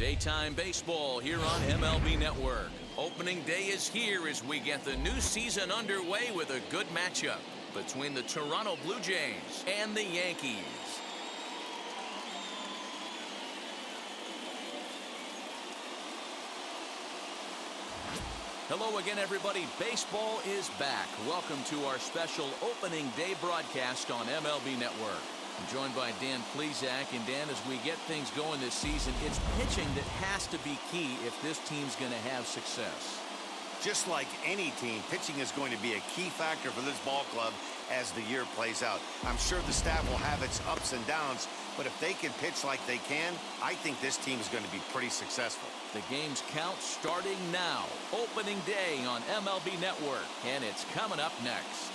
Daytime baseball here on MLB Network. Opening day is here as we get the new season underway with a good matchup between the Toronto Blue Jays and the Yankees. Hello again, everybody. Baseball is back. Welcome to our special opening day broadcast on MLB Network. I'm joined by Dan Plesac. And Dan, as we get things going this season, it's pitching that has to be key if this team's going to have success. Just like any team, pitching is going to be a key factor for this ball club as the year plays out. I'm sure the staff will have its ups and downs, but if they can pitch like they can, I think this team is going to be pretty successful. The game's count starting now. Opening day on MLB Network, and it's coming up next.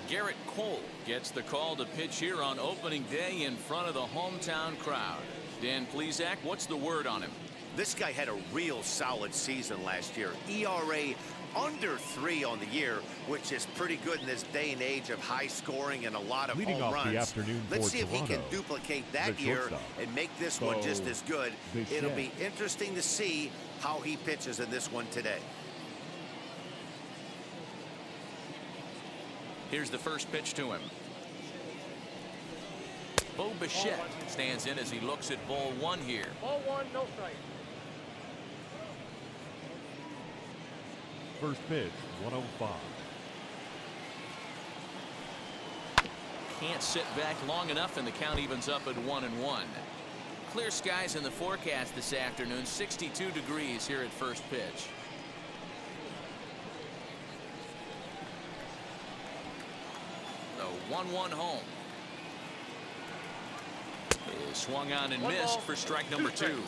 Garrett Cole gets the call to pitch here on opening day in front of the hometown crowd. Dan Plesac, what's the word on him? This guy had a real solid season last year. ERA under 3 on the year, which is pretty good in this day and age of high scoring and a lot of home runs. Let's see if he can duplicate that year and make this one just as good. It'll be interesting to see how he pitches in this one today. Here's the first pitch to him. Bo Bichette stands in as he looks at ball 1 here. Ball 1, no strike. First pitch, 105. Can't sit back long enough, and the count evens up at 1-1. Clear skies in the forecast this afternoon. 62 degrees here at first pitch. The 1-1 home. Is swung on and missed for strike number 2.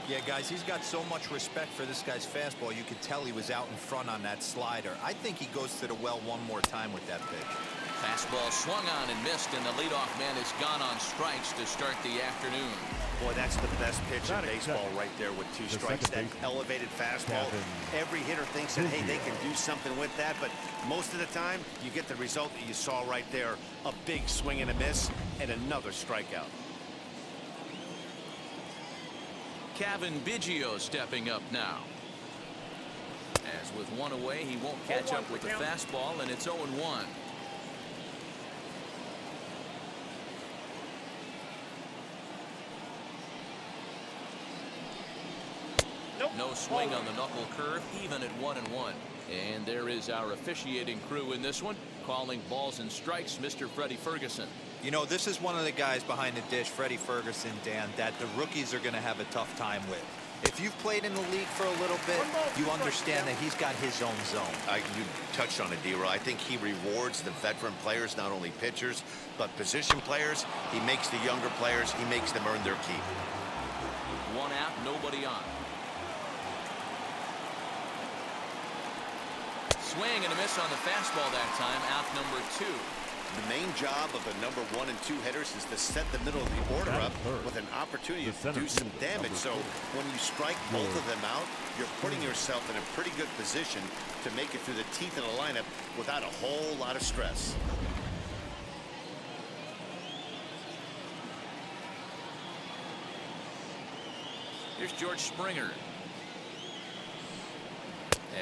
Yeah, guys, he's got so much respect for this guy's fastball. You could tell he was out in front on that slider. I think he goes to the well one more time with that pitch. Fastball swung on and missed, and the leadoff man has gone on strikes to start the afternoon. Boy, that's the best pitch in baseball right there with 2 strikes. That elevated fastball. Every hitter thinks that, hey, they can do something with that, but most of the time, you get the result that you saw right there. A big swing and a miss, and another strikeout. Kevin Vigil stepping up now. As with 1 away, he won't catch up with the fastball, and it's 0-1. No swing on the knuckle curve, even at 1-1. And there is our officiating crew in this one, calling balls and strikes, Mr. Freddie Ferguson. You know, this is one of the guys behind the dish, Freddie Ferguson, Dan, that the rookies are going to have a tough time with. If you've played in the league for a little bit, you understand that he's got his own zone. You touched on it, D-Roy. I think he rewards the veteran players, not only pitchers, but position players. He makes the younger players, he makes them earn their keep. 1 out, nobody on. Swing and a miss on the fastball that time, out number 2. The main job of the number 1 and 2 hitters is to set the middle of the order up with an opportunity to do some damage. So when you strike both of them out, you're putting yourself in a pretty good position to make it through the teeth of the lineup without a whole lot of stress. Here's George Springer.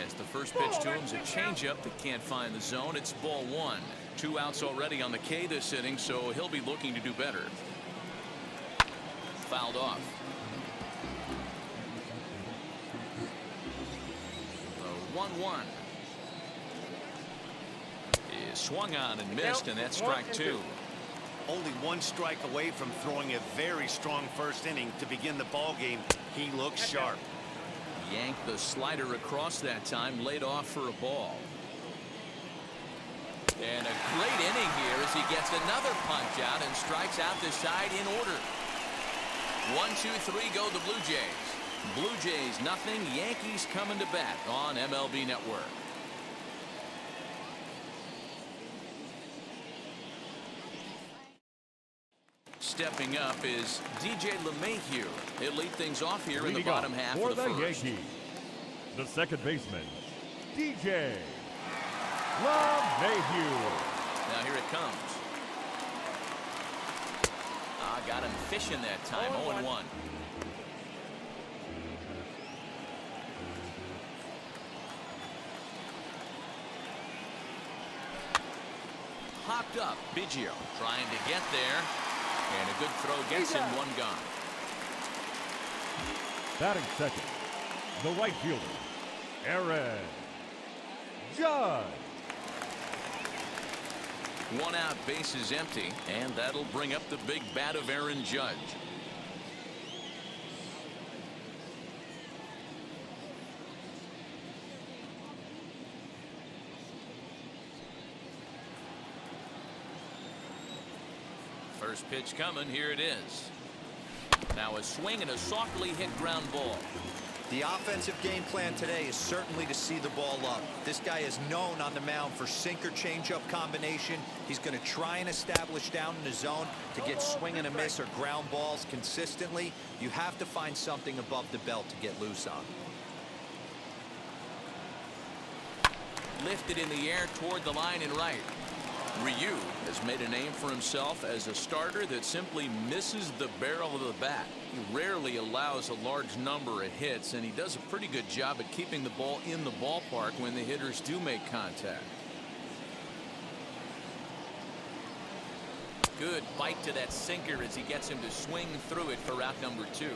As the first pitch to him is a changeup that can't find the zone. It's ball 1. 2 outs already on the K this inning, so he'll be looking to do better. Fouled off. The 1-1 is swung on and missed, and that's strike 2. Only 1 strike away from throwing a very strong first inning to begin the ball game. He looks sharp. Yanked the slider across that time, laid off for a ball. And a great inning here as he gets another punch out and strikes out the side in order. 1-2-3 go the Blue Jays. Blue Jays nothing. Yankees coming to bat on MLB Network. Stepping up is DJ LeMahieu. He'll lead things off here in the bottom half of the first. For the Yankees, the second baseman, DJ LeMahieu. Now here it comes. Got him fishing that time. 0-1. Hopped up. Vigil trying to get there. And a good throw gets him. One gone. Batting second, the right fielder, Aaron Judge. One out, bases empty, and that'll bring up the big bat of Aaron Judge. First pitch coming. Here it is. Now a swing and a softly hit ground ball. The offensive game plan today is certainly to see the ball up. This guy is known on the mound for sinker changeup combination. He's going to try and establish down in the zone to get swing and a miss or ground balls consistently. You have to find something above the belt to get loose on. Lifted in the air toward the line and right. Ryu has made a name for himself as a starter that simply misses the barrel of the bat. He rarely allows a large number of hits, and he does a pretty good job at keeping the ball in the ballpark when the hitters do make contact. Good bite to that sinker as he gets him to swing through it for out number 2.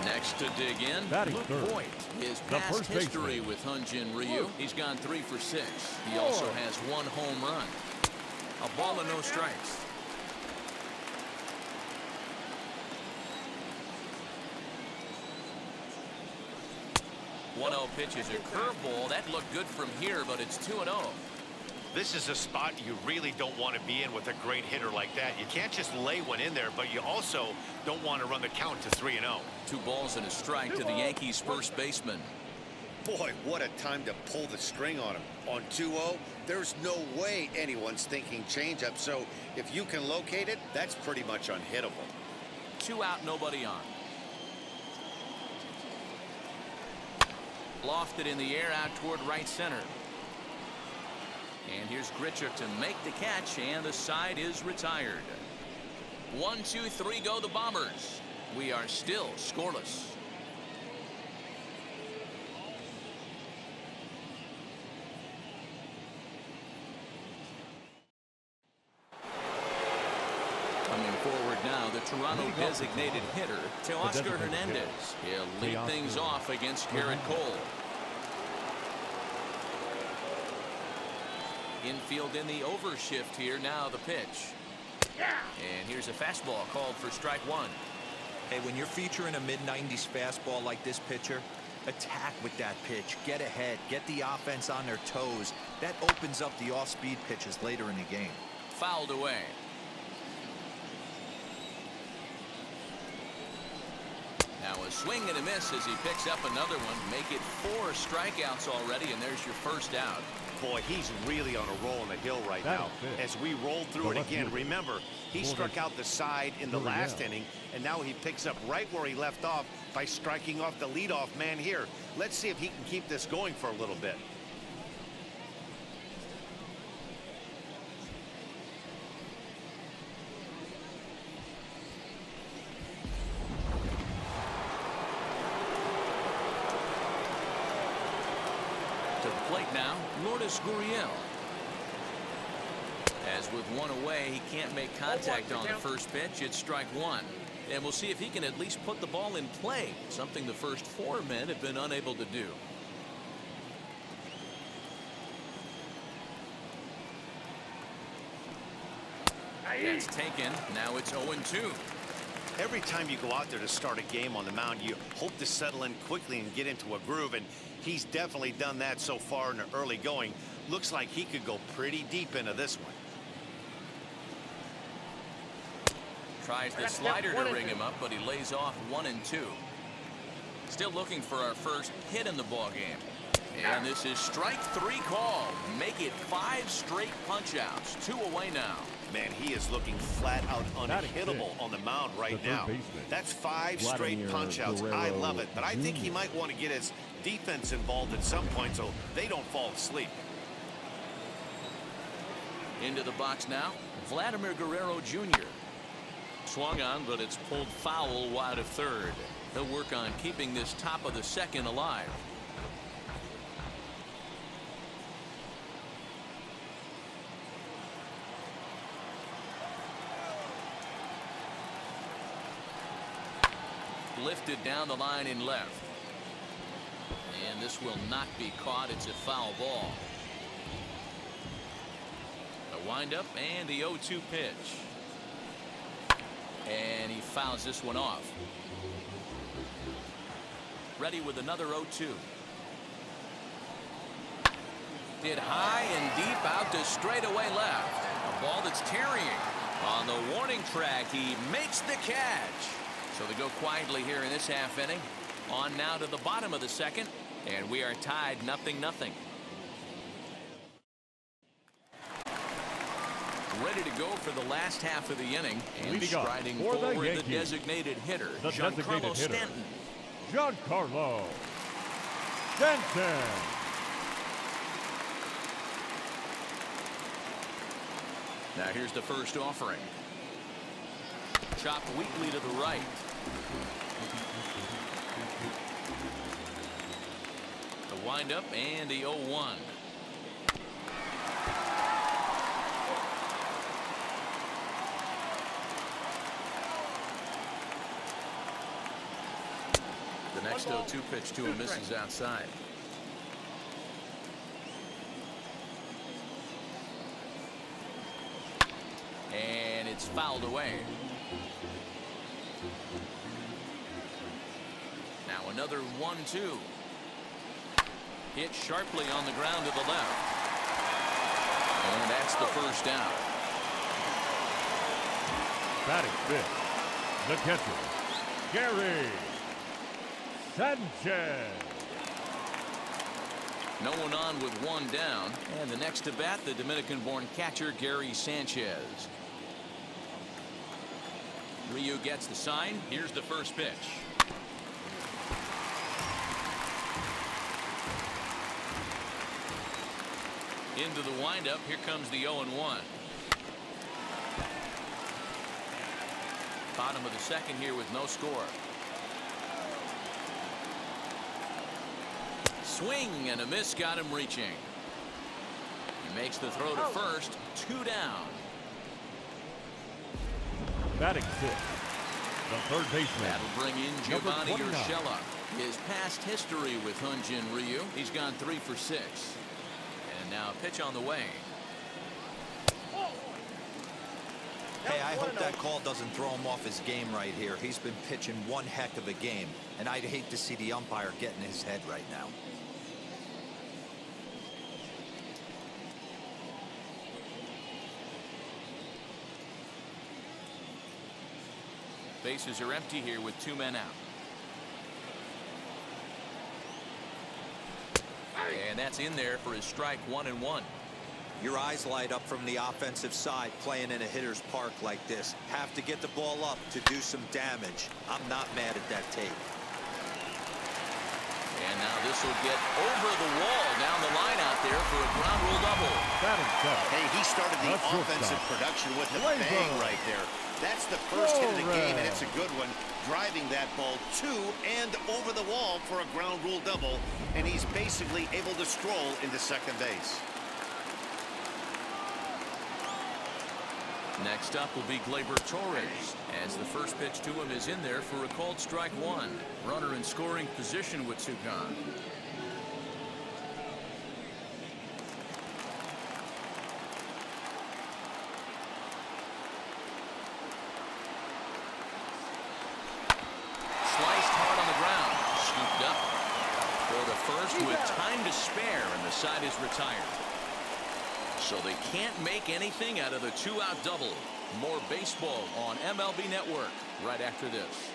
Next to dig in, Luke Voigt. His past history with Hyun-Jin Ryu. He's gone 3 for 6. He also has 1 home run. A ball and no strikes. One-0 pitch is a curveball. That looked good from here, but it's 2-0. This is a spot you really don't want to be in with a great hitter like that. You can't just lay one in there, but you also don't want to run the count to 3-0. 2 balls and a strike to the Yankees first baseman. Boy, what a time to pull the string on him. On 2-0, there's no way anyone's thinking changeup, so if you can locate it, that's pretty much unhittable. 2 out, nobody on. Lofted in the air out toward right center. And here's Grichuk to make the catch, and the side is retired. 1-2-3 go the Bombers. We are still scoreless. Coming forward now, the Toronto designated hitter, Teoscar Hernandez. He'll lead things off against Garrett Cole. Infield in the overshift here. Now the pitch. And here's a fastball called for strike 1. Hey, when you're featuring a mid-90s fastball like this pitcher, attack with that pitch. Get ahead. Get the offense on their toes. That opens up the off-speed pitches later in the game. Fouled away. Now a swing and a miss as he picks up another one. Make it 4 strikeouts already, and there's your first out. Boy, he's really on a roll on the hill right now. As we roll through it again, remember, he struck out the side in the last inning, and now he picks up right where he left off by striking off the leadoff man here. Let's see if he can keep this going for a little bit. Now, Lourdes Gurriel. As with 1 away, he can't make contact on the first pitch. It's strike 1. And we'll see if he can at least put the ball in play, something the first 4 men have been unable to do. That's taken. Now it's 0-2. Every time you go out there to start a game on the mound, you hope to settle in quickly and get into a groove, and he's definitely done that so far in the early going. Looks like he could go pretty deep into this one. Tries the slider to ring him up, but he lays off 1 and 2. Still looking for our first hit in the ball game. And this is strike 3 call. Make it 5 straight punch-outs. 2 away now. Man, he is looking flat out unhittable on the mound right now. That's 5 straight punch-outs. I love it, but I think he might want to get his defense involved at some point so they don't fall asleep. Into the box now, Vladimir Guerrero Jr. Swung on, but it's pulled foul wide of third. He'll work on keeping this top of the second alive. Lifted down the line in left. And this will not be caught. It's a foul ball. The windup and the 0-2 pitch. And he fouls this one off. Ready with another 0-2. Hit high and deep out to straightaway left. A ball that's tarrying. On the warning track, he makes the catch. So they go quietly here in this half inning. On now to the bottom of the second, and we are tied 0-0. Ready to go for the last half of the inning, and striding forward the designated hitter, Giancarlo Stanton. Giancarlo Stanton. Now here's the first offering. Chopped weakly to the right. The windup and the 0-1. The next 0-2 pitch to him misses outside. And it's fouled away. Now another 1-2. Hit sharply on the ground to the left. And that's the first out. Batting fifth, the catcher, Gary Sanchez. No one on with 1 down. And the next to bat, the Dominican-born catcher, Gary Sanchez. Ryu gets the sign. Here's the first pitch. Into the windup. Here comes the 0-1. Bottom of the second here with no score. Swing and a miss got him reaching. He makes the throw to first. 2 down. Batting fifth, the third baseman. That'll bring in Giovanni Urshela. His past history with Hyunjin Ryu. He's gone 3 for 6. And now a pitch on the way. Hey, I hope that call doesn't throw him off his game right here. He's been pitching one heck of a game, and I'd hate to see the umpire get in his head right now. Bases are empty here with 2 men out. And that's in there for his strike 1-1. Your eyes light up from the offensive side playing in a hitter's park like this. Have to get the ball up to do some damage. I'm not mad at that tape. And now this will get over the wall down the line out there for a ground rule double. Hey, he started the offensive production with a bang right there. That's the first hit of the game, and it's a good one. Driving that ball to and over the wall for a ground rule double, and he's basically able to stroll into second base. Next up will be Glaber Torres, as the first pitch to him is in there for a called strike 1. Runner in scoring position with Sukan. Sliced hard on the ground, scooped up for the first with time to spare, and the side is retired. So they can't make anything out of the 2-out double. More baseball on MLB Network right after this.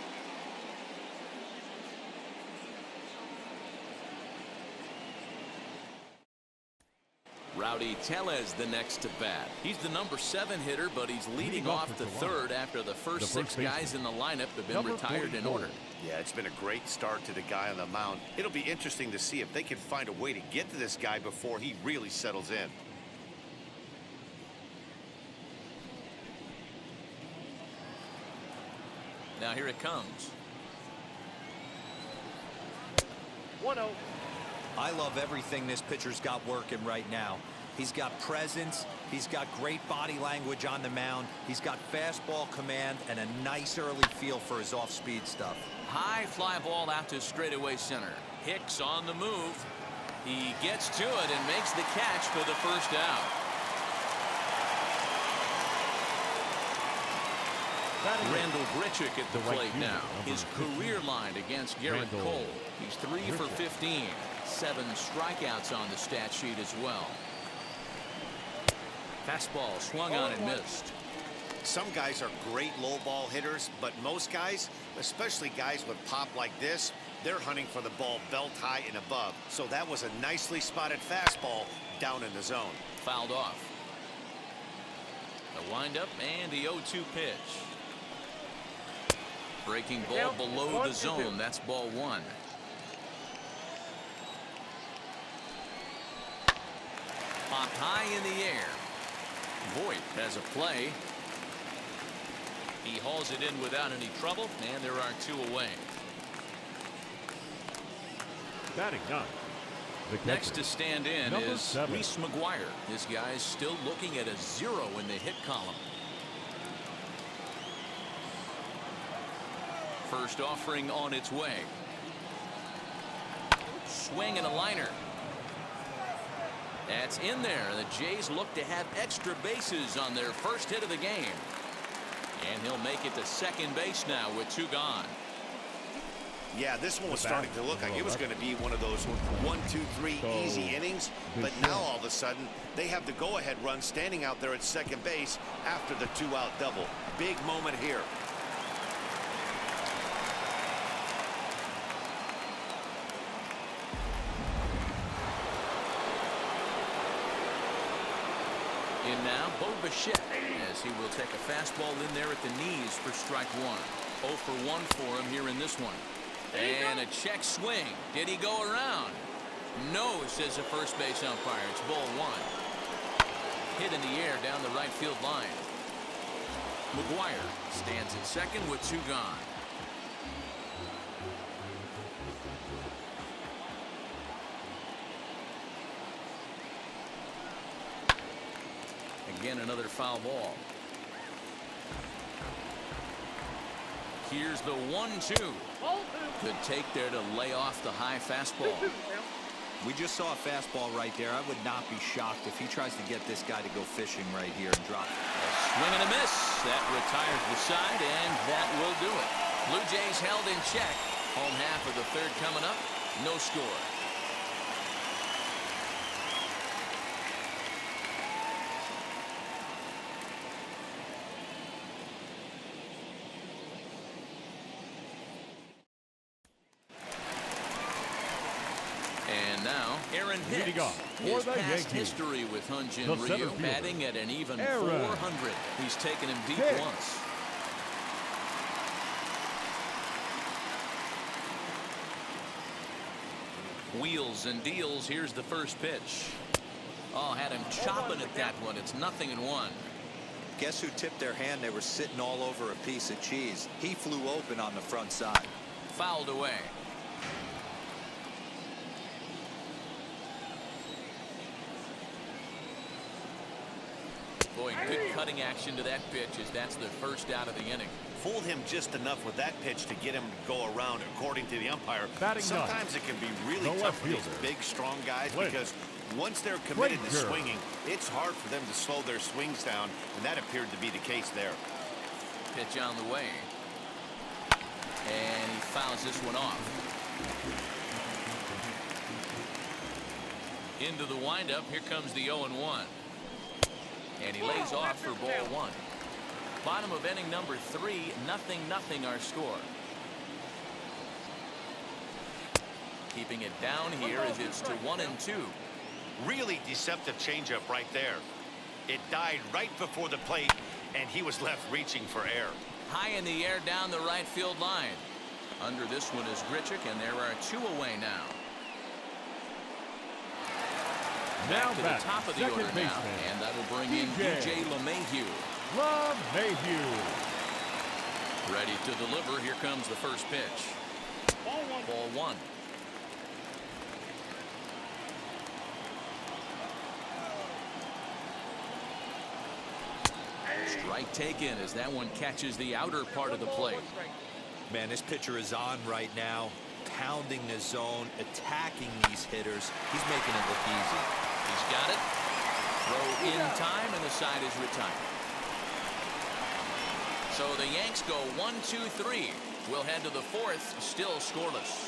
Rowdy Tellez the next to bat. He's the number 7 hitter, but he's leading off the third after the first 6 guys in the lineup have been retired in order. Yeah, it's been a great start to the guy on the mound. It'll be interesting to see if they can find a way to get to this guy before he really settles in. Now here it comes. 1-0. I love everything this pitcher's got working right now. He's got presence. He's got great body language on the mound. He's got fastball command and a nice early feel for his off-speed stuff. High fly ball out to straightaway center. Hicks on the move. He gets to it and makes the catch for the first out. Randall Grichuk at the plate now. His career line against Garrett Cole. He's 3 for 15. 7 strikeouts on the stat sheet as well. Fastball swung on and missed. Some guys are great low ball hitters, but most guys, especially guys with pop like this, they're hunting for the ball belt high and above. So that was a nicely spotted fastball down in the zone. Fouled off. The windup and the 0-2 pitch. Breaking ball below the zone. That's ball 1. Popped high in the air. Voit has a play. He hauls it in without any trouble, and there are 2 away. Batting 9. Next to stand in number is 7. Reese Mcguire. This guy's still looking at a 0 in the hit column. First offering on its way. Swing and a liner. That's in there. The Jays look to have extra bases on their first hit of the game. And he'll make it to second base now with 2 gone. Yeah, this one was starting to look like it was going to be one of those 1, 2, 3 easy innings. But now all of a sudden, they have the go-ahead run standing out there at second base after the 2-out double. Big moment here. In now, Bo Bichette, as he will take a fastball in there at the knees for strike 1. 0 for 1 for him here in this one. And a check swing. Did he go around? No, says the first base umpire. It's ball 1. Hit in the air down the right field line. Mcguire stands at second with 2 gone. Again, another foul ball. Here's the 1-2. Good take there to lay off the high fastball. We just saw a fastball right there. I would not be shocked if he tries to get this guy to go fishing right here and drop it. A swing and a miss. That retires the side, and that will do it. Blue Jays held in check. Home half of the third coming up. No score. And now, Aaron Hicks. His past history with Hyunjin Ryu, batting at an even 400. He's taken him deep once. Wheels and deals. Here's the first pitch. Oh, had him chopping at that one. It's 0-1. Guess who tipped their hand? They were sitting all over a piece of cheese. He flew open on the front side. Fouled away. Boy, good cutting action to that pitch as that's the first out of the inning. Fooled him just enough with that pitch to get him to go around, according to the umpire. Sometimes it can be really tough for these big, strong guys because once they're committed to swinging, it's hard for them to slow their swings down, and that appeared to be the case there. Pitch on the way. And he fouls this one off. Into the windup. Here comes the 0-1. And he lays off for ball 1. Bottom of inning number 3, 0-0 our score. Keeping it down here as it's to 1-2. Really deceptive changeup right there. It died right before the plate, and he was left reaching for air. High in the air down the right field line. Under this one is Grichuk, and there are 2 away now. Back to the top of the order now, and that'll bring in DJ LeMahieu. Ready to deliver. Here comes the first pitch. Ball 1. Strike taken as that one catches the outer part of the plate. Man, this pitcher is on right now, pounding the zone, attacking these hitters. He's making it look easy. He's got it. Throw in time, and the side is retired. So the Yanks go 1-2-3. We'll head to the 4th, still scoreless.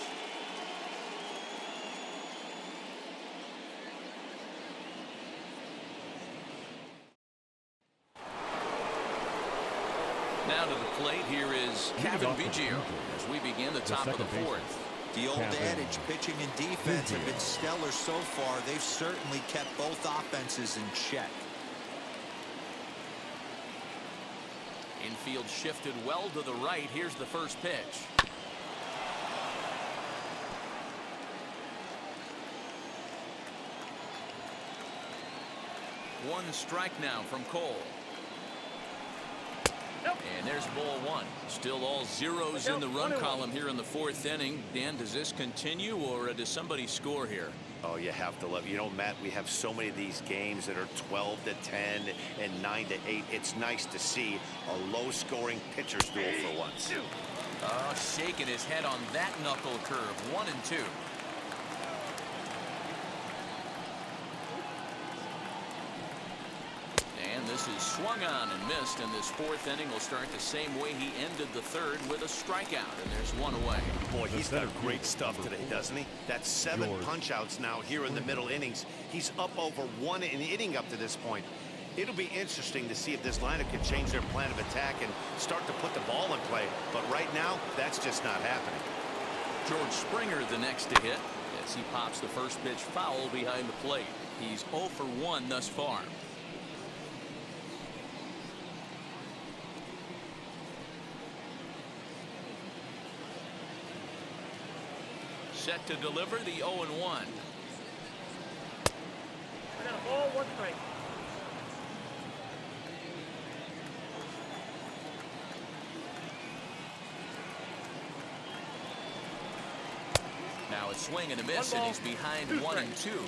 Now to the plate, here is Kevin Vigil as we begin the top of the 4th. The old adage, pitching and defense have been stellar so far. They've certainly kept both offenses in check. Infield shifted well to the right. Here's the first pitch. One strike now from Cole. And there's ball 1. Still all zeros in the run column here in the 4th inning. Dan, does this continue, or does somebody score here? Oh, you have to love. You know, Matt, we have so many of these games that are 12-10 and 9-8. It's nice to see a low-scoring pitcher's duel for once. Oh, shaking his head on that knuckle curve. 1-2. This is swung on and missed, and this 4th inning will start the same way he ended the 3rd, with a strikeout, and there's 1 away. Boy, he's got great stuff today, doesn't he? That's 7 punch-outs now here in the middle innings. He's up over 1 inning up to this point. It'll be interesting to see if this lineup can change their plan of attack and start to put the ball in play. But right now, that's just not happening. George Springer the next to hit as he pops the first pitch foul behind the plate. He's 0 for 1 thus far. Set to deliver the 0-1. I got a ball, 1 strike. Now a swing and a miss, and he's behind 1-2.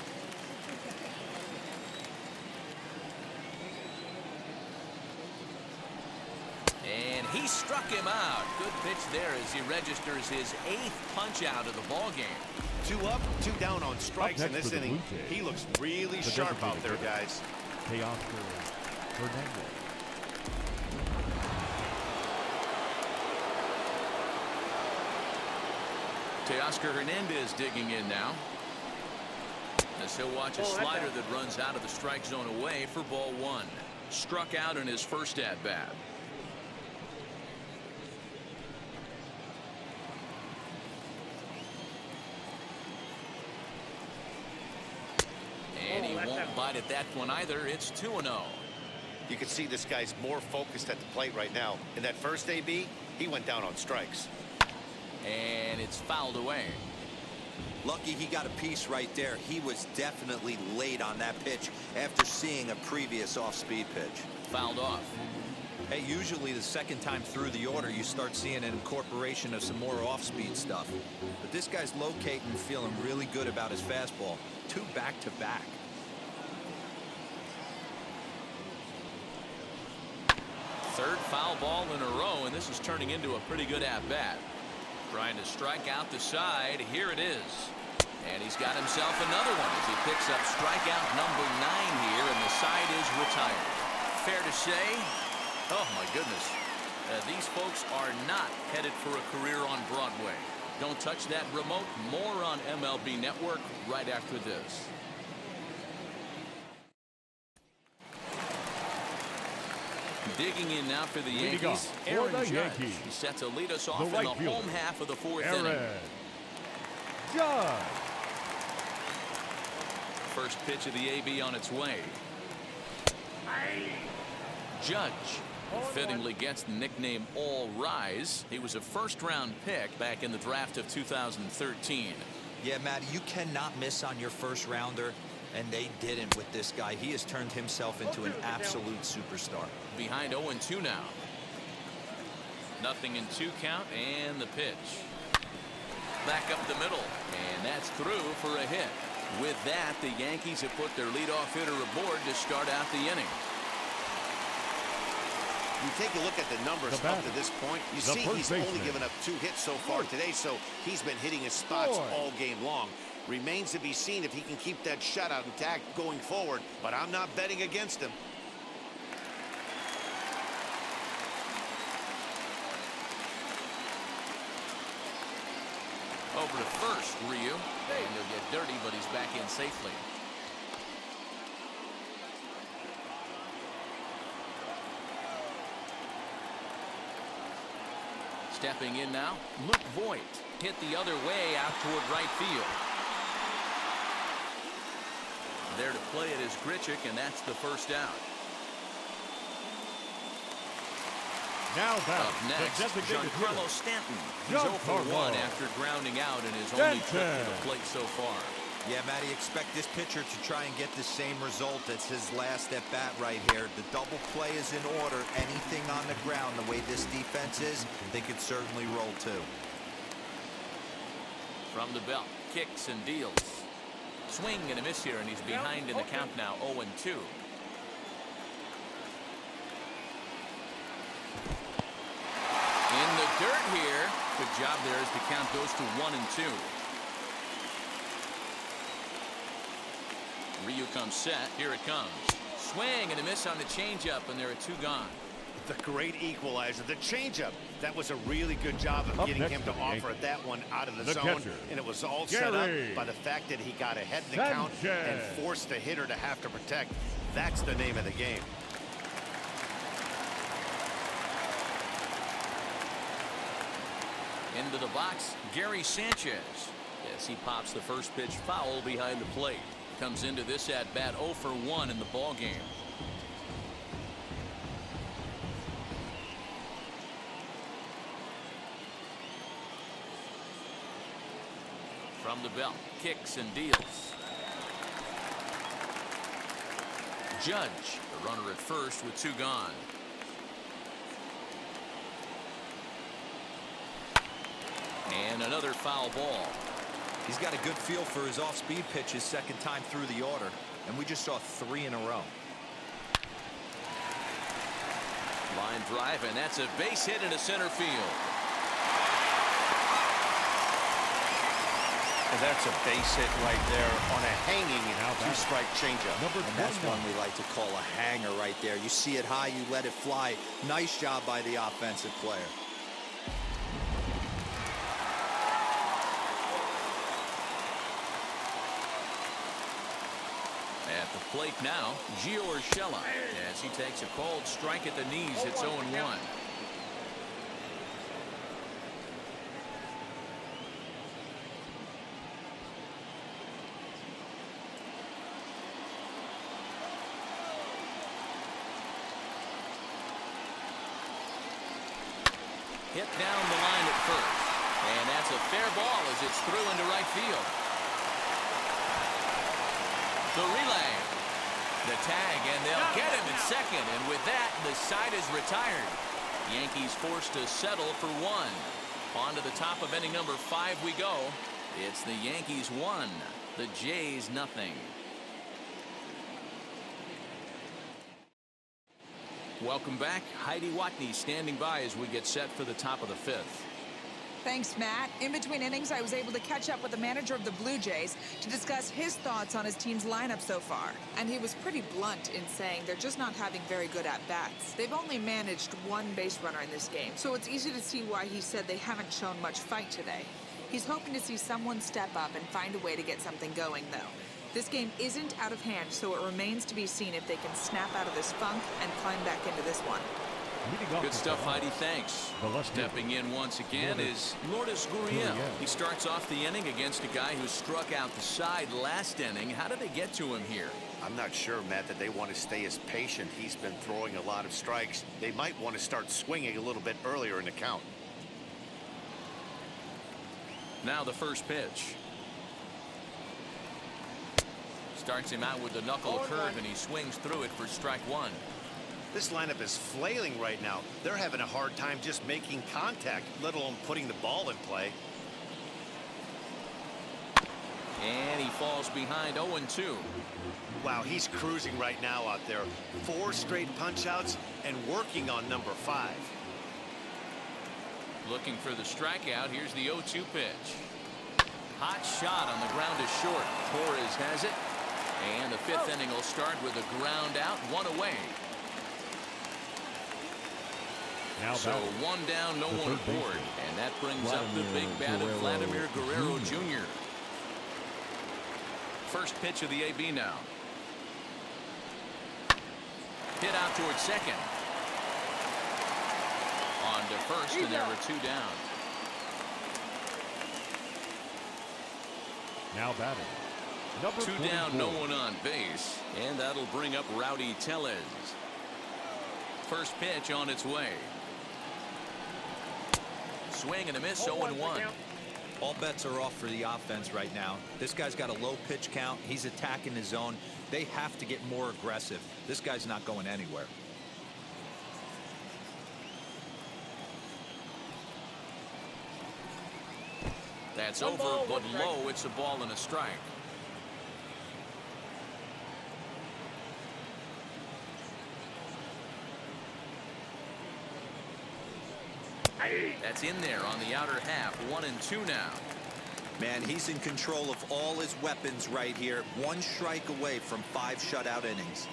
And he struck him out. Good pitch there as he registers his 8th punch out of the ball game. 2 up, 2 down on strikes in this inning. He looks really sharp out there, guys. Teoscar Hernandez digging in now, as he'll watch a slider that runs out of the strike zone away for ball 1. Struck out in his first at bat. And he won't bite at that one either. It's 2-0. You can see this guy's more focused at the plate right now. In that first AB, he went down on strikes. And it's fouled away. Lucky he got a piece right there. He was definitely late on that pitch after seeing a previous off-speed pitch. Fouled off. Hey, usually the second time through the order you start seeing an incorporation of some more off-speed stuff. But this guy's locating, feeling really good about his fastball. 2 back-to-back. Third foul ball in a row, and this is turning into a pretty good at-bat. Trying to strike out the side. Here it is. And he's got himself another one as he picks up strikeout number 9 here, and the side is retired. Fair to say, oh my goodness, these folks are not headed for a career on Broadway. Don't touch that remote. More on MLB Network right after this. Digging in now for the Leading Yankees, off for Aaron the Judge. Yankees, He's set to lead us off the in right the fielder, home half of the fourth Garrett inning. Judge. First pitch of the AB on its way. Judge fittingly gets the nickname All Rise. He was a first-round pick back in the draft of 2013. Yeah, Matt, you cannot miss on your first rounder, and they didn't with this guy. He has turned himself into an absolute superstar. Behind 0-2 now. 0-2 count, and the pitch. Back up the middle, and that's through for a hit. With that, the Yankees have put their leadoff hitter aboard to start out the inning. You take a look at the numbers up to this point, you see he's only given up 2 hits so far today, so he's been hitting his spots all game long. Remains to be seen if he can keep that shutout intact going forward, but I'm not betting against him. Over to first, Ryu. And he'll get dirty, but he's back in safely. Stepping in now, Luke Voigt. Hit the other way out toward right field. There to play it is Grichuk, and that's the first out. Now up next, Giancarlo Stanton. He's 0 for 1 after grounding out in his only trip to the plate so far. Yeah, Matty, expect this pitcher to try and get the same result as his last at bat right here. The double play is in order. Anything on the ground, the way this defense is, they could certainly roll too. From the belt, kicks and deals. Swing and a miss here, and he's behind in the count now, 0-2. In the dirt here. Good job there as the count goes to 1-2. Ryu comes set. Here it comes. Swing and a miss on the changeup, and there are 2 gone. The great equalizer, the changeup. That was a really good job of getting him to offer that one out of the zone. Catcher, and it was all set up by the fact that he got ahead in the count and forced the hitter to have to protect. That's the name of the game. Into the box, Gary Sanchez. As he pops the first pitch foul behind the plate. Comes into this at bat 0 for 1 in the ball game. From the belt, kicks and deals. Judge, the runner at first with 2 gone. And another foul ball. He's got a good feel for his off-speed pitches second time through the order, and we just saw 3 in a row. Line drive, and that's a base hit into center field. And that's a base hit right there on a hanging 2-strike changeup. And that's one we like to call a hanger right there. You see it high, you let it fly. Nice job by the offensive player. At the plate now, Gio Urshela, as he takes a cold strike at the knees. It's 0-1. Hit down the line at first, and that's a fair ball as it's through into right field. The relay, the tag, and they'll get him in second. And with that, the side is retired. Yankees forced to settle for 1. On to the top of inning number 5 we go. It's the Yankees 1, the Jays 0. Welcome back. Heidi Watney standing by as we get set for the top of the 5th. Thanks, Matt. In between innings, I was able to catch up with the manager of the Blue Jays to discuss his thoughts on his team's lineup so far. And he was pretty blunt in saying they're just not having very good at-bats. They've only managed 1 base runner in this game, so it's easy to see why he said they haven't shown much fight today. He's hoping to see someone step up and find a way to get something going, though. This game isn't out of hand, so it remains to be seen if they can snap out of this funk and climb back into this one. Good stuff, Heidi. Thanks. Stepping in once again is Lourdes Gurriel. He starts off the inning against a guy who struck out the side last inning. How did they get to him here? I'm not sure, Matt, that they want to stay as patient. He's been throwing a lot of strikes. They might want to start swinging a little bit earlier in the count. Now the first pitch. Starts him out with the knuckle curve, and he swings through it for strike one. This lineup is flailing right now. They're having a hard time just making contact, let alone putting the ball in play. And he falls behind 0-2. Wow, he's cruising right now out there. 4 straight punch-outs and working on number 5. Looking for the strikeout. Here's the 0-2 pitch. Hot shot on the ground is short. Torres has it. And the 5th inning will start with a ground out, 1 away. So 1 down, no one aboard. And that brings up the big bat of Vladimir Guerrero Jr. First pitch of the AB now. Hit out towards second. On to first, and there were 2 down. Now batting. Number 2 down, no one on base. And that'll bring up Rowdy Tellez. First pitch on its way. Swing and a miss, 0-1. All bets are off for the offense right now. This guy's got a low pitch count. He's attacking his zone. They have to get more aggressive. This guy's not going anywhere. That's over, but low. It's a ball and a strike. That's in there on the outer half. 1-2 now. Man, he's in control of all his weapons right here. 1 strike away from 5 shutout innings.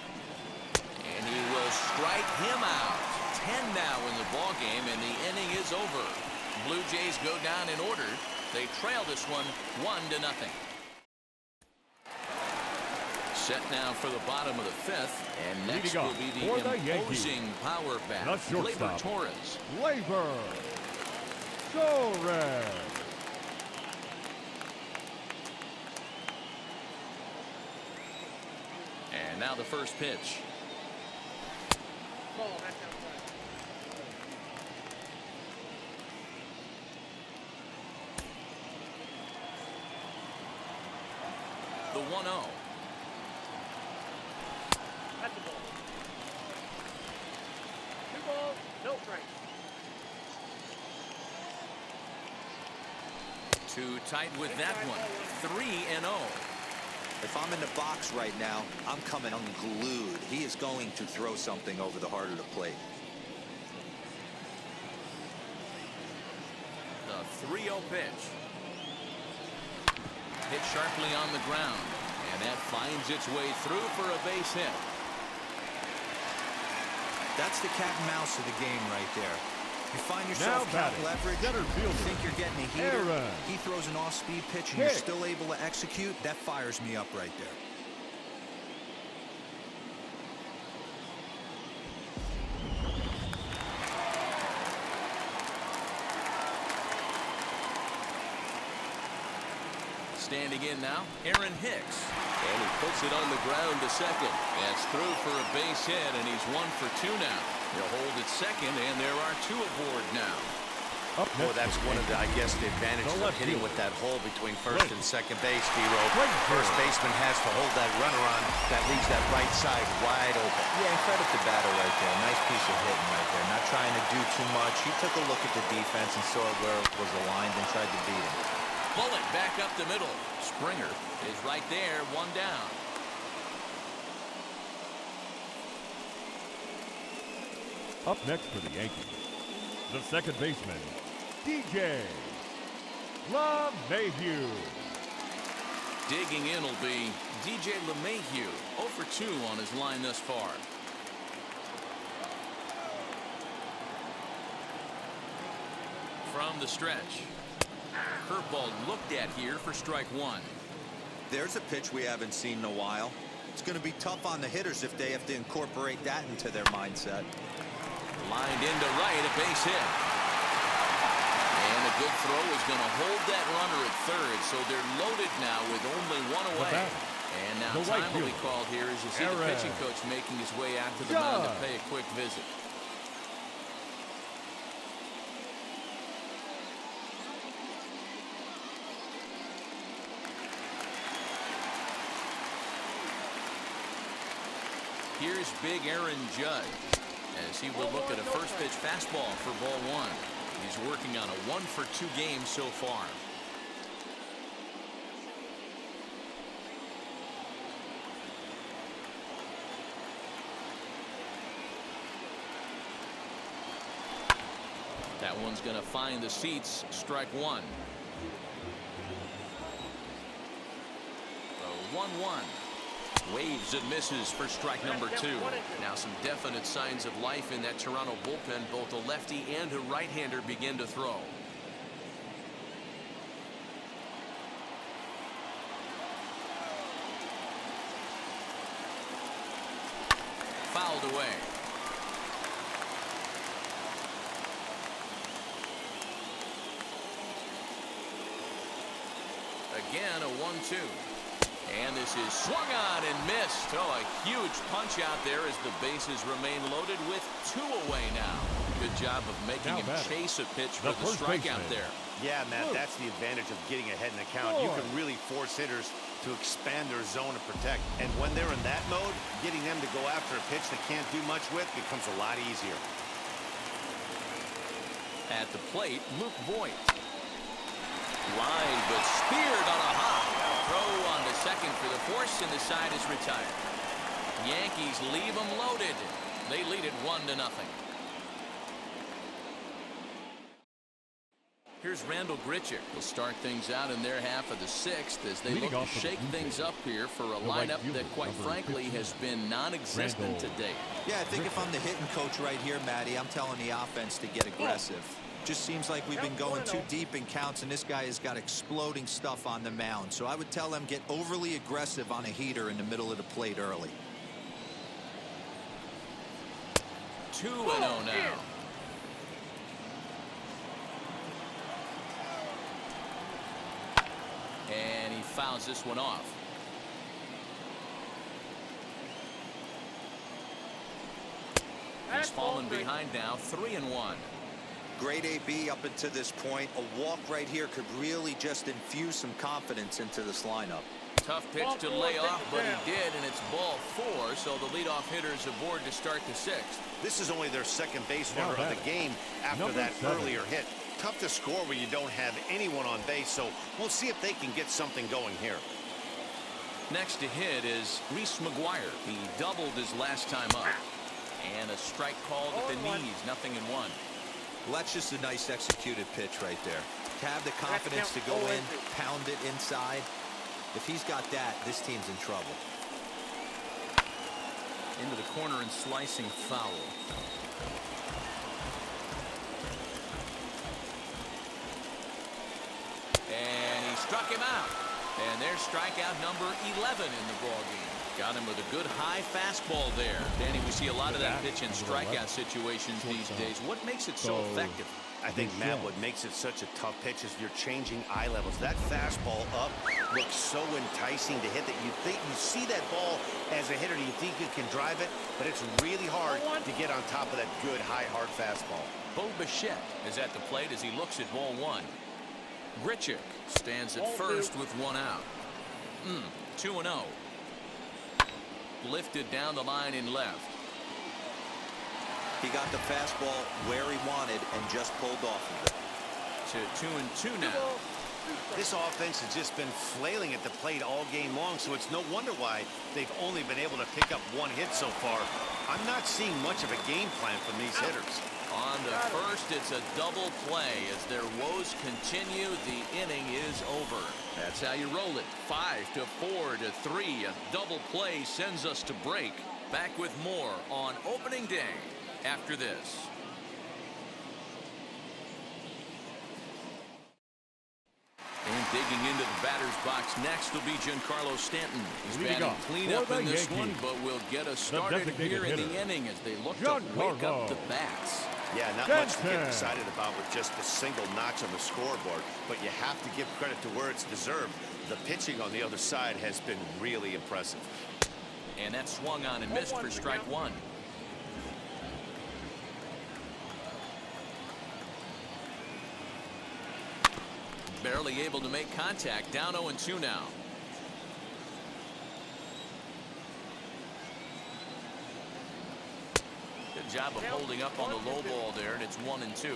And he will strike him out. 10 now in the ball game, and the inning is over. Blue Jays go down in order. They trail this one 1-0. Set now for the bottom of the 5th, and next will be the imposing power bat, Glaber Torres. Glaber Torres. And now the first pitch. Ball, that's outside. The 1-0. That's the ball. 2 balls, no strikes. Too tight with that one. 3-0. If I'm in the box right now, I'm coming unglued. He is going to throw something over the heart of the plate. The 3-0 pitch. Hit sharply on the ground, and that finds its way through for a base hit. That's the cat and mouse of the game right there. You find yourself count leverage, you think you're getting a heater, he throws an off-speed pitch and you're still able to execute. That fires me up right there. Standing in now, Aaron Hicks. And he puts it on the ground to second. That's through for a base hit, and he's 1 for 2 now. He'll hold at second, and there are 2 aboard now. Well, that's one of the, I guess, the advantages of hitting with that hole between first and second base, D-Row. First baseman has to hold that runner on. That leaves that right side wide open. Yeah, credit the batter right there. Nice piece of hitting right there. Not trying to do too much. He took a look at the defense and saw where it was aligned and tried to beat him. Bullet back up the middle. Springer is right there, 1 down. Up next for the Yankees, the second baseman, DJ LeMahieu. Digging in will be DJ LeMahieu, 0 for 2 on his line thus far. From the stretch. Curveball looked at here for strike 1. There's a pitch we haven't seen in a while. It's going to be tough on the hitters if they have to incorporate that into their mindset. Lined into right, a base hit. And a good throw is going to hold that runner at third, so they're loaded now with only one away. And now time will be called here as you see the pitching coach making his way out to the mound to pay a quick visit. Here's big Aaron Judge as he will look at a first pitch fastball for ball one. He's working on a 1-for-2 game so far. That one's going to find the seats. Strike one. The 1-1. Waves and misses for strike number two. Now some definite signs of life in that Toronto bullpen. Both a lefty and a right-hander begin to throw. Fouled away. Again, a 1-2. And this is swung on and missed. Oh, a huge punch out there as the bases remain loaded with two away now. Good job of making him chase a pitch for the strikeout there. Yeah, Matt, that's the advantage of getting ahead in the count. You can really force hitters to expand their zone and protect. And when they're in that mode, getting them to go after a pitch they can't do much with becomes a lot easier. At the plate, Luke Voigt. Line, but speared on a hop. Throw on the second for the force, and the side is retired. Yankees leave them loaded. They lead it 1-0. Here's Randall Grichuk. Will start things out in their half of the sixth as they look to shake things up here for a lineup that, quite frankly, has been non-existent to date. Yeah, I think if I'm the hitting coach right here, Matty, I'm telling the offense to get aggressive. Just seems like we've been going too deep in counts, and this guy has got exploding stuff on the mound. So I would tell them get overly aggressive on a heater in the middle of the plate early. 2-0 now. And he fouls this one off. He's fallen behind now, 3-1. Great AB up until this point. A walk right here could really just infuse some confidence into this lineup. Tough pitch to lay off, but he did, and it's ball 4, so the leadoff hitter is aboard to start the sixth. This is only their second base runner of the game after that earlier hit. Tough to score when you don't have anyone on base, so we'll see if they can get something going here. Next to hit is Reese Mcguire. He doubled his last time up. And a strike called at the knees, 0-1. Well, that's just a nice executed pitch right there. To have the confidence to go in, pound it inside. If he's got that, this team's in trouble. Into the corner and slicing foul. And he struck him out. And there's strikeout number 11 in the ballgame. Got him with a good high fastball there. Danny, we see a lot of that pitch in strikeout situations these days. What makes it so effective? I think, Matt, what makes it such a tough pitch is you're changing eye levels. That fastball up looks so enticing to hit that you think you see that ball as a hitter, you think you can drive it, but it's really hard to get on top of that good high hard fastball. Bo Bichette is at the plate as he looks at ball 1. Grichuk stands at first with 1 out. 2-0. Lifted down the line in left. He got the fastball where he wanted and just pulled off of it. To 2-2 now. This offense has just been flailing at the plate all game long, so it's no wonder why they've only been able to pick up 1 hit so far. I'm not seeing much of a game plan from these hitters. On the first, it's a double play. As their woes continue, the inning is over. That's how you roll it. 5-4-3. A double play sends us to break. Back with more on opening day after this. Digging into the batter's box next will be Giancarlo Stanton. He's Leading batting off cleanup for the in this one, Yankees, but will get us started here in the inning as they look to wake up the bats. Yeah, not much to get excited about with just a single notch on the scoreboard, but you have to give credit to where it's deserved. The pitching on the other side has been really impressive. And that swung on and missed for strike one. Barely able to make contact. Down 0-2 now. Good job of holding up on the low ball there, and it's 1-2.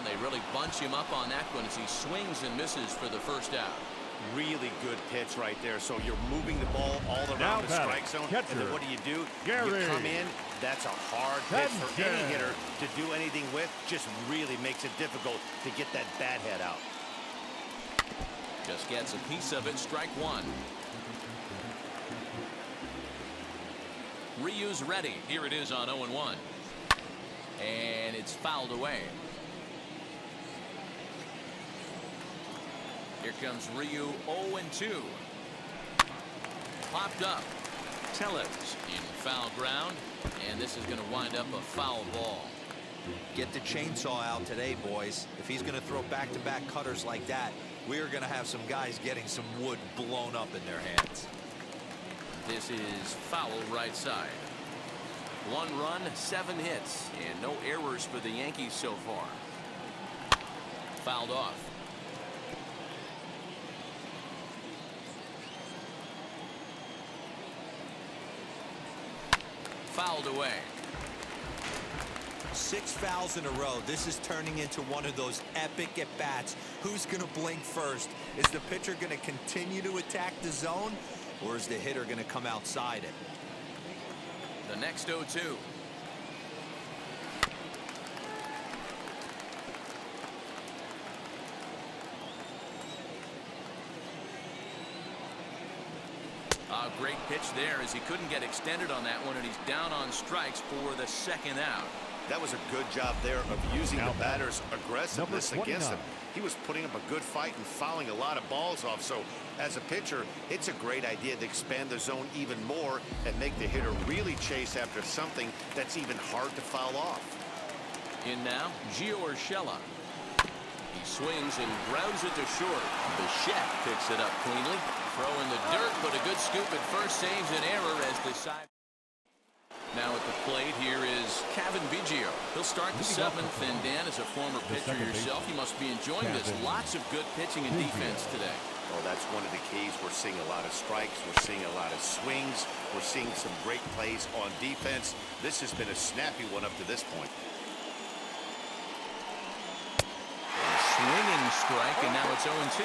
They really bunch him up on that one as he swings and misses for the first out. Really good pitch right there. So you're moving the ball all around the strike zone. And then what do? Garrett. You come in. That's a hard pitch for any hitter to do anything with. Just really makes it difficult to get that bat head out. Just gets a piece of it. Strike one. Ryu's ready. Here it is on 0-1. And it's fouled away. Here comes Ryu, 0-2. Popped up. Tellez in foul ground, and this is going to wind up a foul ball. Get the chainsaw out today, boys. If he's going to throw back-to-back cutters like that, we're going to have some guys getting some wood blown up in their hands. This is foul right side. 1 run, 7 hits, and no errors for the Yankees so far. Fouled off. Fouled away. 6 fouls in a row. This is turning into one of those epic at-bats. Who's going to blink first? Is the pitcher going to continue to attack the zone, or is the hitter going to come outside it? The next 0-2. A great pitch there as he couldn't get extended on that one, and he's down on strikes for the second out. That was a good job there of using the batter's aggressiveness against him. He was putting up a good fight and fouling a lot of balls off. So as a pitcher, it's a great idea to expand the zone even more and make the hitter really chase after something that's even hard to foul off. In now, Gio Urshela. He swings and grounds it to short. Bichette picks it up cleanly. Throw in the dirt, but a good scoop at first saves an error as the side. Now at the plate here is Kevin Vigil. He'll start the 7th, and Dan, as a former pitcher yourself, you must be enjoying this. Lots of good pitching and defense today. Well, that's one of the keys. We're seeing a lot of strikes. We're seeing a lot of swings. We're seeing some great plays on defense. This has been a snappy one up to this point. Swinging strike, and now it's 0-2.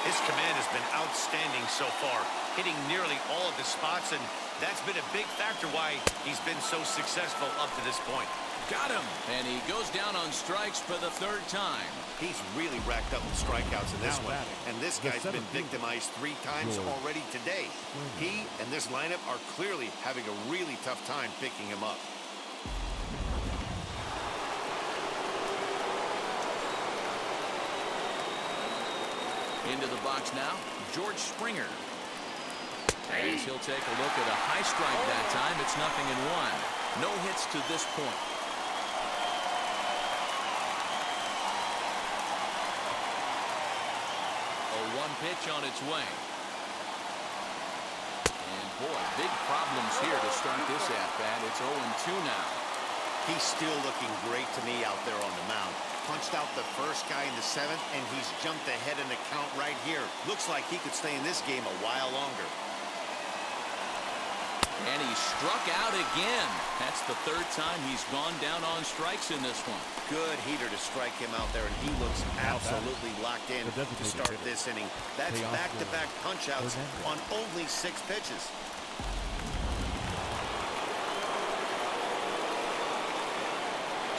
His command has been outstanding so far, hitting nearly all of the spots, and that's been a big factor why he's been so successful up to this point. Got him, and he goes down on strikes for the 3rd time. He's really racked up with strikeouts in this one, and this guy's been victimized 3 times already today. He and this lineup are clearly having a really tough time picking him up. Into the box now, George Springer. As he'll take a look at a high strike that time. It's 0-1. No hits to this point. A 1 pitch on its way. And boy, big problems here to start this at-bat. It's 0-2 now. He's still looking great to me out there on the mound. Punched out the first guy in the 7th, and he's jumped ahead in the count right here. Looks like he could stay in this game a while longer. And he struck out again. That's the 3rd time he's gone down on strikes in this one. Good heater to strike him out there, and he looks absolutely locked in to start this inning. That's back-to-back punch-outs on only 6 pitches.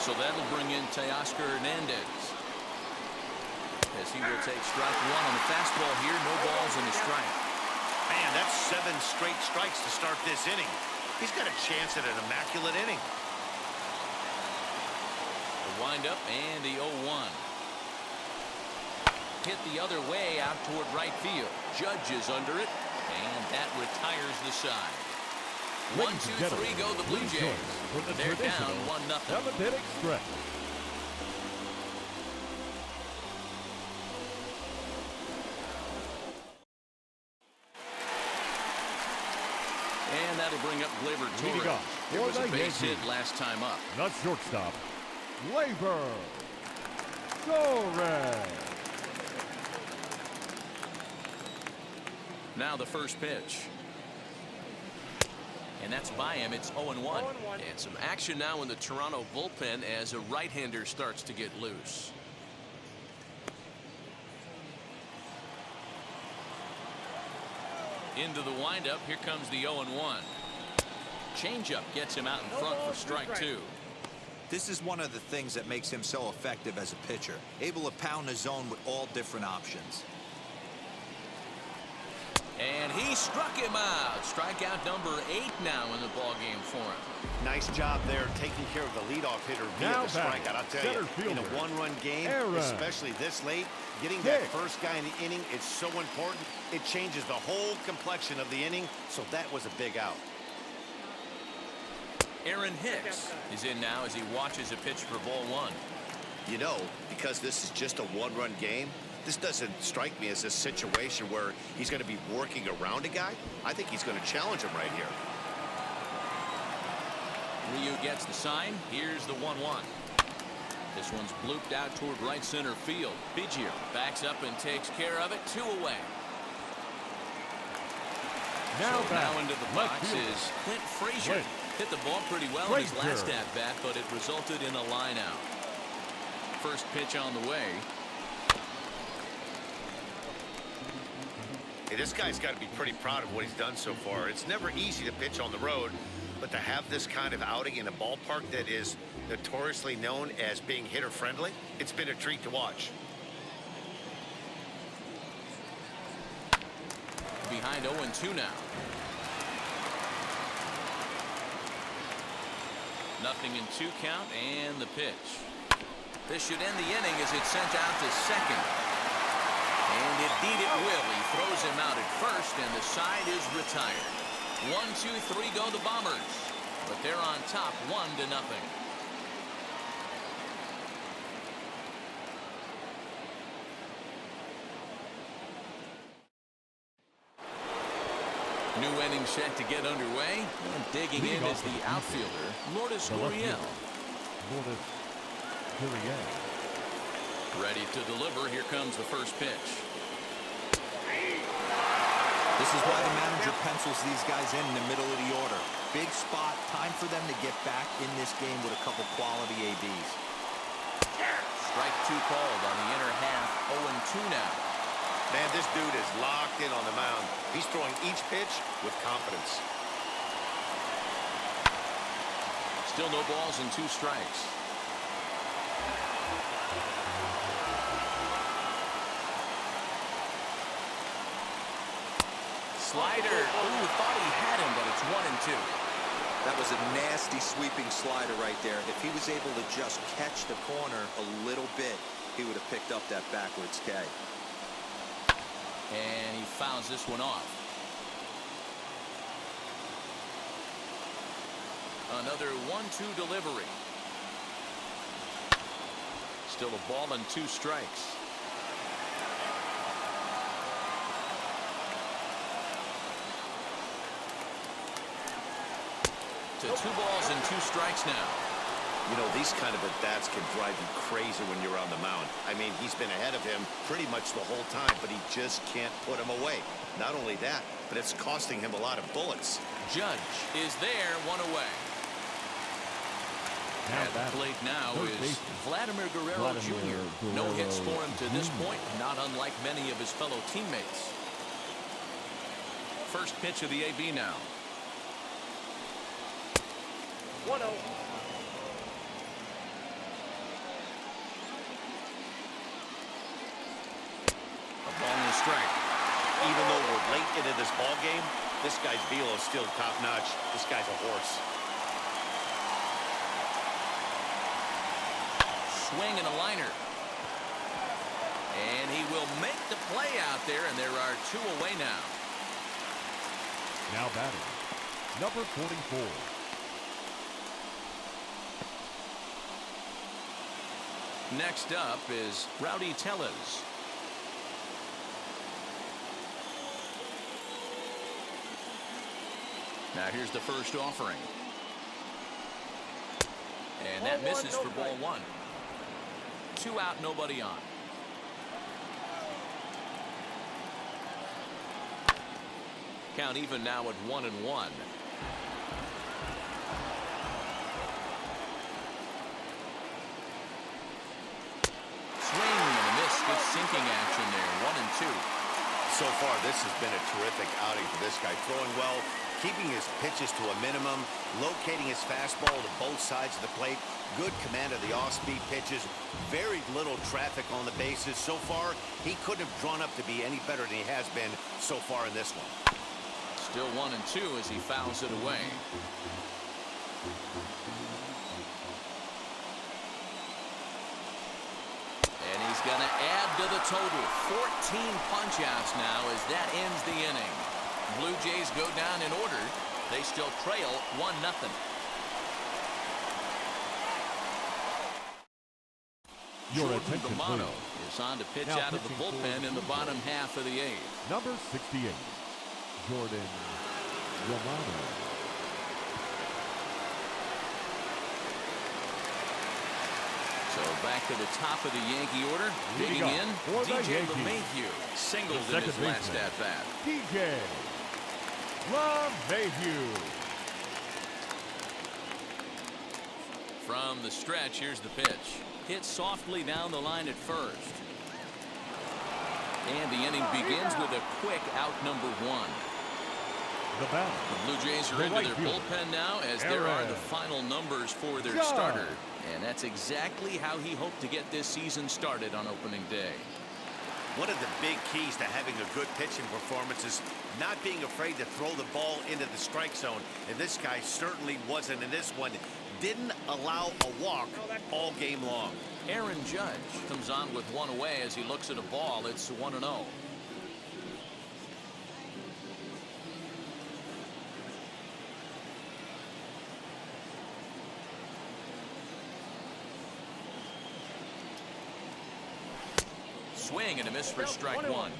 So that'll bring in Teoscar Hernandez. As he will take strike 1 on the fastball here. No balls and a strike. Man, that's 7 straight strikes to start this inning. He's got a chance at an immaculate inning. The windup and the 0-1. Hit the other way out toward right field. Judge is under it, and that retires the side. 1-2-3 go the Blue Jays. They're down 1-0. 7th-inning stretch. And that'll bring up Glaber Torres. There was a base hit last time up. The shortstop, Glaber Torres. Now the first pitch. And that's by him. It's 0-1. And some action now in the Toronto bullpen as a right-hander starts to get loose. Into the windup. Here comes the 0-1. Changeup gets him out in front for strike 2. This is one of the things that makes him so effective as a pitcher. Able to pound the zone with all different options. And he struck him out. Strikeout number 8 now in the ballgame for him. Nice job there taking care of the leadoff hitter via the strikeout. I'll tell you, in a one-run game, especially this late, getting that first guy in the inning, it's so important. It changes the whole complexion of the inning, so that was a big out. Aaron Hicks is in now as he watches a pitch for ball 1. You know, because this is just a one-run game, this doesn't strike me as a situation where he's going to be working around a guy. I think he's going to challenge him right here. Ryu gets the sign. Here's the 1-1. This one's blooped out toward right center field. Vigil backs up and takes care of it. 2 away. Now into the box is Clint Frazier. Hit the ball pretty well in his last at-bat, but it resulted in a line out. First pitch on the way. Hey, this guy's got to be pretty proud of what he's done so far. It's never easy to pitch on the road, but to have this kind of outing in a ballpark that is notoriously known as being hitter-friendly, it's been a treat to watch. Behind 0-2 now. Nothing in 2 count, and the pitch. This should end the inning as it's sent out to second. And indeed it will. He throws him out at first, and the side is retired. 1-2-3 go the Bombers. But they're on top 1-0. New inning set to get underway. And digging in is the outfielder, Lourdes Gurriel. Ready to deliver. Here comes the first pitch. This is why the manager pencils these guys in the middle of the order. Big spot. Time for them to get back in this game with a couple quality ABs. Strike 2 called on the inner half. 0-2 now. Man, this dude is locked in on the mound. He's throwing each pitch with confidence. Still no balls and 2 strikes. Slider. Ooh, thought he had him, but it's 1-2. That was a nasty sweeping slider right there. If he was able to just catch the corner a little bit, he would have picked up that backwards K. And he fouls this one off. Another 1-2 delivery. Still a ball and 2 strikes. To 2 balls and 2 strikes now. You know, these kind of at-bats can drive you crazy when you're on the mound. I mean, he's been ahead of him pretty much the whole time, but he just can't put him away. Not only that, but it's costing him a lot of bullets. Judge is there, 1 away. At the plate now is Vladimir Guerrero Jr. No hits for him to this point, not unlike many of his fellow teammates. First pitch of the AB now. 1-0. Ball and a strike. Even though we're late into this ball game, this guy's velo is still top-notch. This guy's a horse. swing and a liner. And he will make the play out there, and there are 2 away now. Now batting, number 44. Next up is Rowdy Tellez. Now here's the first offering. And that misses for ball 1. 2 out, nobody on. Count even now at 1-1. Swing and a miss. Good sinking action there. 1-2. So far, this has been a terrific outing for this guy. Throwing well, keeping his pitches to a minimum, locating his fastball to both sides of the plate. Good command of the off-speed pitches. Very little traffic on the bases. So far, he couldn't have drawn up to be any better than he has been so far in this one. Still 1-2 as he fouls it away. And he's going to add to the total. 14 punch-outs now as that ends the inning. Blue Jays go down in order. They still trail 1-0. Your attention, Romano please. is on to pitch Now out of the bullpen in the bottom half of the 8th. Number 68, Jordan Romano. So back to the top of the Yankee order. Digging in, DJ LeMahieu singled in his last at-bat. DJ LeMahieu. From the stretch, here's the pitch. Hit softly down the line at first. And the inning begins with a quick out number 1. The batter. The Blue Jays are into their bullpen now as there are the final numbers for their starter. And that's exactly how he hoped to get this season started on opening day. One of the big keys to having a good pitching performance is not being afraid to throw the ball into the strike zone. And this guy certainly wasn't in this one. Didn't allow a walk all game long. Aaron Judge comes on with 1 away as he looks at a ball. It's 1-0. Swing and a miss for strike 1.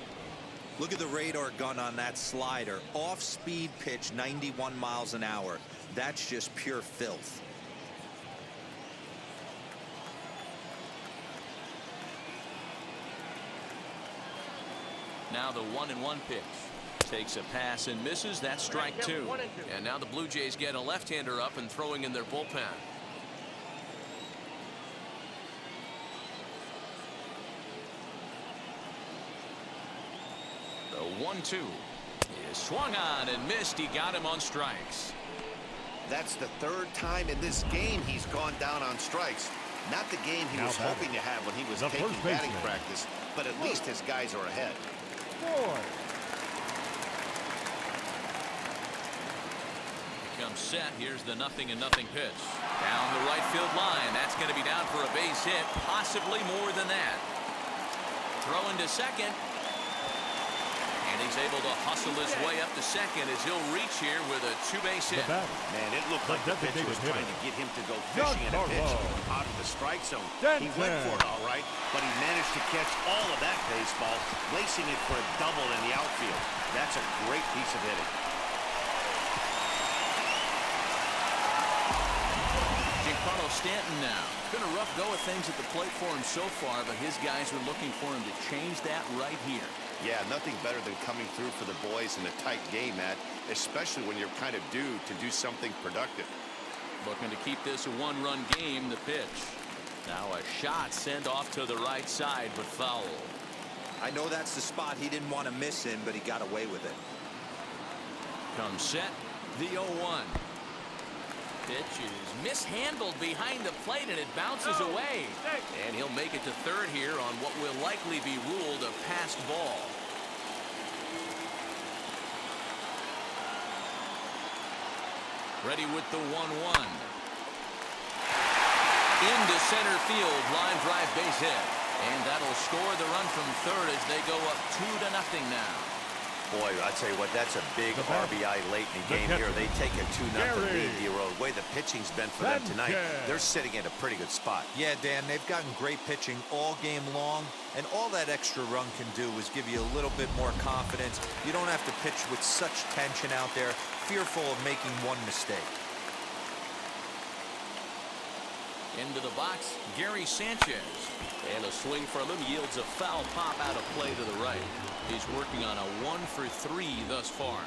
Look at the radar gun on that slider. Off-speed pitch, 91 miles an hour. That's just pure filth. Now the 1-1 pitch. Takes a pass and misses. That's strike 2. And now the Blue Jays get a left-hander up and throwing in their bullpen. The 1-2 is swung on and missed. He got him on strikes. That's the 3rd time in this game he's gone down on strikes. Not the game he was hoping to have when he was taking batting practice, but at least his guys are ahead. Comes set. Here's the 0-0 pitch. Down the right field line. That's going to be down for a base hit. Possibly more than that. Throw into second. And he's able to hustle his way up to second as he'll reach here with a 2-base hit. Man, it looked like the pitcher was trying to get him to go fishing in a pitch out of the strike zone. He went for it all right, but he managed to catch all of that baseball, lacing it for a double in the outfield. That's a great piece of hitting. Giancarlo Stanton now. Been a rough go of things at the plate for him so far, but his guys are looking for him to change that right here. Yeah, nothing better than coming through for the boys in a tight game, Matt, especially when you're kind of due to do something productive. Looking to keep this a 1-run game. The pitch. Now a shot sent off to the right side, but foul. I know that's the spot he didn't want to miss in, but he got away with it. Comes set. The 0-1. Pitch is mishandled behind the plate and it bounces away. And he'll make it to third here on what will likely be ruled a passed ball. Ready with the 1-1. Into center field, line drive base hit. And that'll score the run from third as they go up 2-0 now. Boy, I tell you what, that's a big RBI late in the game here. They take a 2-0 lead. The way the pitching's been for them tonight, they're sitting in a pretty good spot. Yeah, Dan, they've gotten great pitching all game long, and all that extra run can do is give you a little bit more confidence. You don't have to pitch with such tension out there, fearful of making one mistake. Into the box, Gary Sanchez. And a swing from him yields a foul pop out of play to the right. He's working on a 1-for-3 thus far.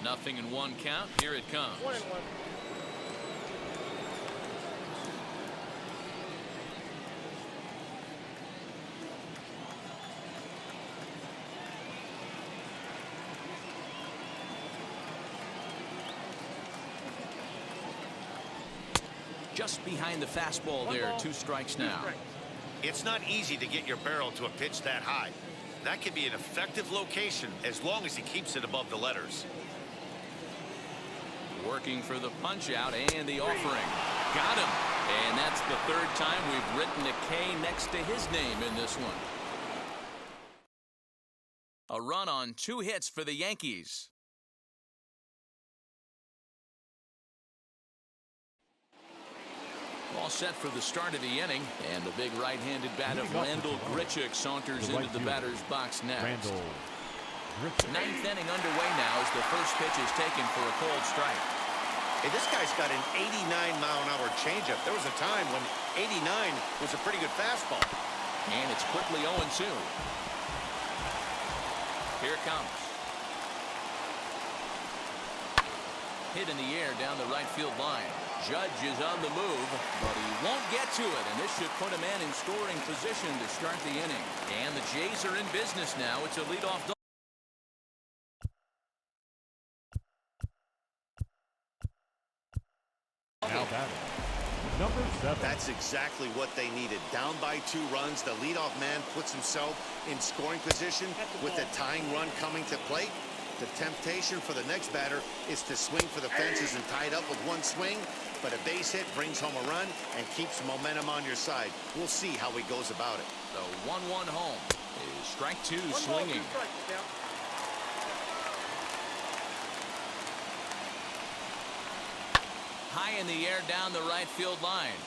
Nothing in one count. Here it comes. 1-1. Just behind the fastball there. 2 strikes now. It's not easy to get your barrel to a pitch that high. That could be an effective location as long as he keeps it above the letters. Working for the punch out and the offering. Got him. And that's the 3rd time we've written a K next to his name in this one. A run on 2 hits for the Yankees. All set for the start of the inning, and the big right-handed bat of Randall Grichuk saunters into the batter's box next. 9th inning underway now as the first pitch is taken for a cold strike. Hey, this guy's got an 89-mile-an-hour changeup. There was a time when 89 was a pretty good fastball. And it's quickly 0-2. Here it comes. Hit in the air down the right field line. Judge is on the move, but he won't get to it, and this should put a man in scoring position to start the inning. And the Jays are in business now. It's a leadoff double. Now batting, number 7. That's exactly what they needed. Down by 2 runs, the leadoff man puts himself in scoring position with the tying run coming to plate. The temptation for the next batter is to swing for the fences and tie it up with 1 swing, but a base hit brings home a run and keeps momentum on your side. We'll see how he goes about it. The 1-1 home is strike 2 swinging. High in the air down the right field line.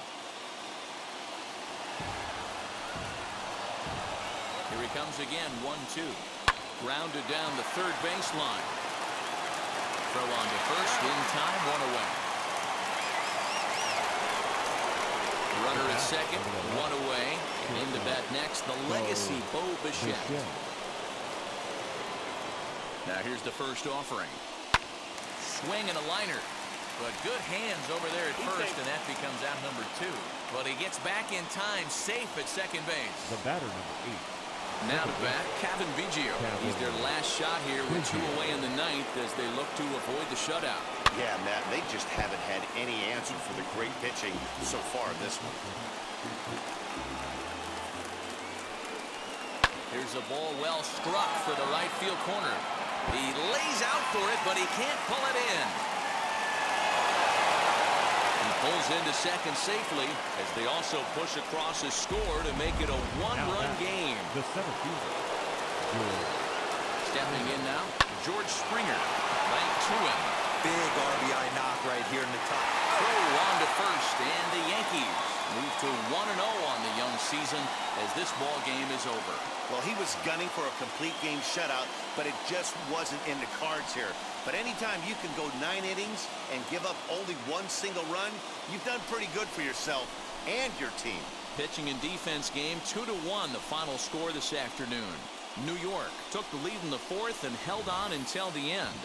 Here he comes again, 1-2. Grounded down the third baseline. Throw on to first, in time, 1 away. Runner at second, 1 away. And in to bat next, the legacy Bo Bichette. Now here's the first offering. Swing and a liner. But good hands over there at first, and that becomes out number 2. But he gets back in time, safe at second base. The batter, number 8. Now to bat, Kevin Vigil. He's their last shot here with 2 away in the 9th as they look to avoid the shutout. Yeah, Matt, they just haven't had any answer for the great pitching so far in this one. Here's a ball well struck for the right field corner. He lays out for it, but he can't pull it in. Pulls into second safely as they also push across a score to make it a 1-run game. The center fielder. Stepping in now, George Springer. Right to him. Big RBI knock right here in the top. Throw on to first, and the Yankees move to 1-0 on the young season as this ball game is over. Well, he was gunning for a complete game shutout, but it just wasn't in the cards here. But anytime you can go 9 innings and give up only 1 single run, you've done pretty good for yourself and your team. Pitching and defense game, 2-1 the final score this afternoon. New York took the lead in the 4th and held on until the end.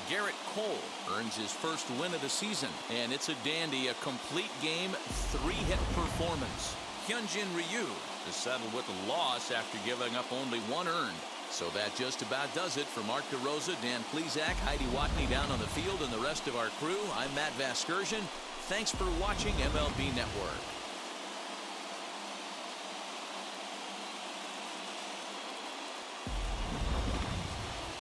Garrett Cole earns his first win of the season, and it's a dandy, a complete game, 3-hit performance. Hyunjin Ryu is settled with a loss after giving up only 1 earned. So that just about does it. For Mark DeRosa, Dan Plesac, Heidi Watney down on the field, and the rest of our crew, I'm Matt Vasgersian. Thanks for watching MLB Network.